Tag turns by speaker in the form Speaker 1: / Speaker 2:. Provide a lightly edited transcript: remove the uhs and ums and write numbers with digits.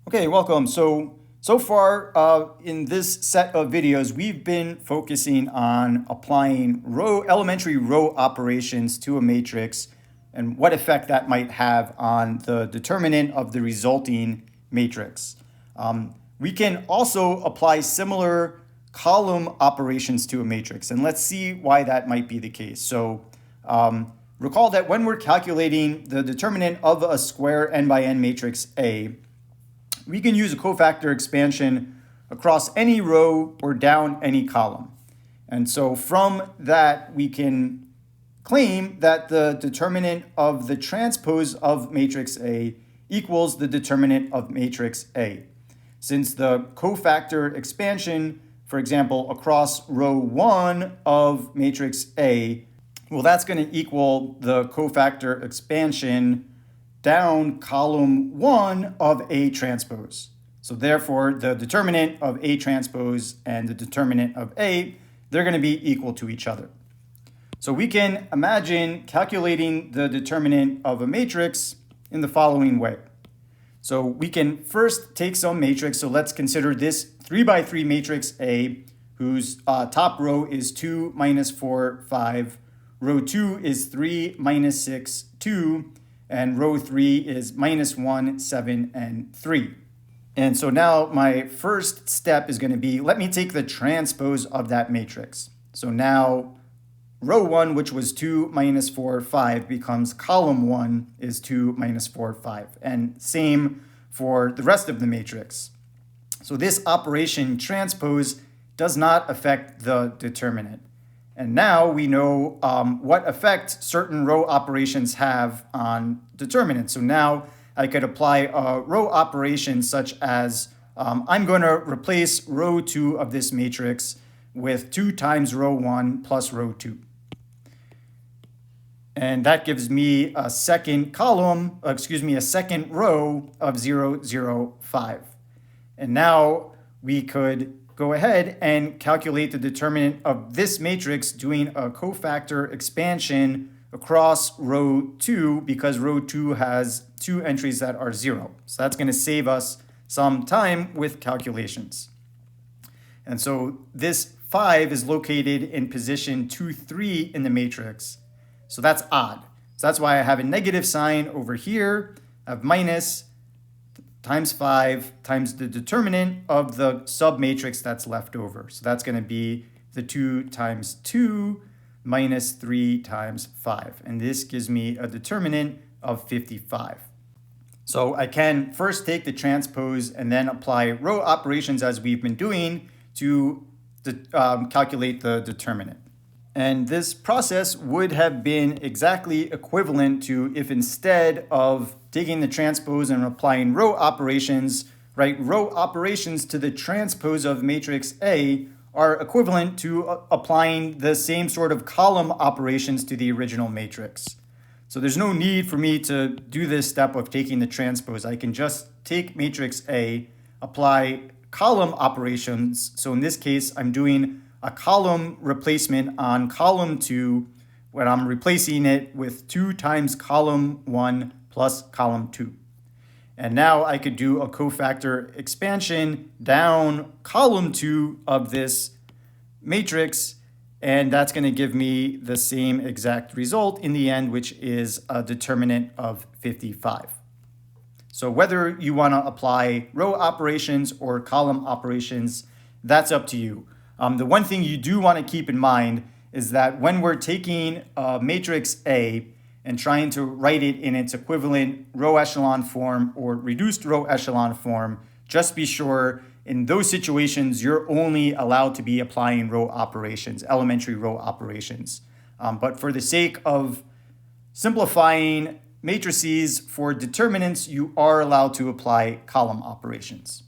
Speaker 1: Okay, welcome. So far in this set of videos, we've been focusing on applying elementary row operations to a matrix and what effect that might have on the determinant of the resulting matrix. We can also apply similar column operations to a matrix, and let's see why that might be the case. Recall that when we're calculating the determinant of a square n by n matrix A, we can use a cofactor expansion across any row or down any column. And so from that, we can claim that the determinant of the transpose of matrix A equals the determinant of matrix A. Since the cofactor expansion, for example, across row 1 of matrix A, well, that's going to equal the cofactor expansion down column 1 of A transpose. So therefore, the determinant of A transpose and the determinant of A, they're going to be equal to each other. So we can imagine calculating the determinant of a matrix in the following way. So we can first take some matrix. So let's consider this 3 by 3 matrix A, whose top row is 2, minus 4, 5. Row 2 is 3, minus 6, 2. And row 3 is minus 1, 7, and 3. And so now my first step is going to be, let me take the transpose of that matrix. So now row 1, which was 2, minus 4, 5, becomes column 1 is 2, minus 4, 5. And same for the rest of the matrix. So this operation transpose does not affect the determinant. And now we know what effect certain row operations have on determinants. So now I could apply a row operation such as I'm going to replace row 2 of this matrix with 2 times row 1 plus row 2. And that gives me a second column, a second row of 0, 0, 5. And now we could go ahead and calculate the determinant of this matrix doing a cofactor expansion across row 2 because row 2 has 2 entries that are 0. So that's going to save us some time with calculations. And so this 5 is located in position 2, 3 in the matrix. So that's odd. So that's why I have a negative sign over here. I have minus times 5 times the determinant of the submatrix that's left over. So that's going to be the 2 times 2 minus 3 times 5. And this gives me a determinant of 55. So I can first take the transpose and then apply row operations as we've been doing to calculate the determinant. And this process would have been exactly equivalent to if instead of taking the transpose and applying row operations, right, row operations to the transpose of matrix A are equivalent to applying the same sort of column operations to the original matrix. So there's no need for me to do this step of taking the transpose. I can just take matrix A, apply column operations. So in this case, I'm doing a column replacement on column 2 when I'm replacing it with 2 times column 1 plus column 2. And now I could do a cofactor expansion down column 2 of this matrix, and that's going to give me the same exact result in the end, which is a determinant of 55. So whether you want to apply row operations or column operations, that's up to you. The one thing you do want to keep in mind is that when we're taking matrix A and trying to write it in its equivalent row echelon form or reduced row echelon form, just be sure in those situations you're only allowed to be applying row operations, elementary row operations. But for the sake of simplifying matrices for determinants, you are allowed to apply column operations.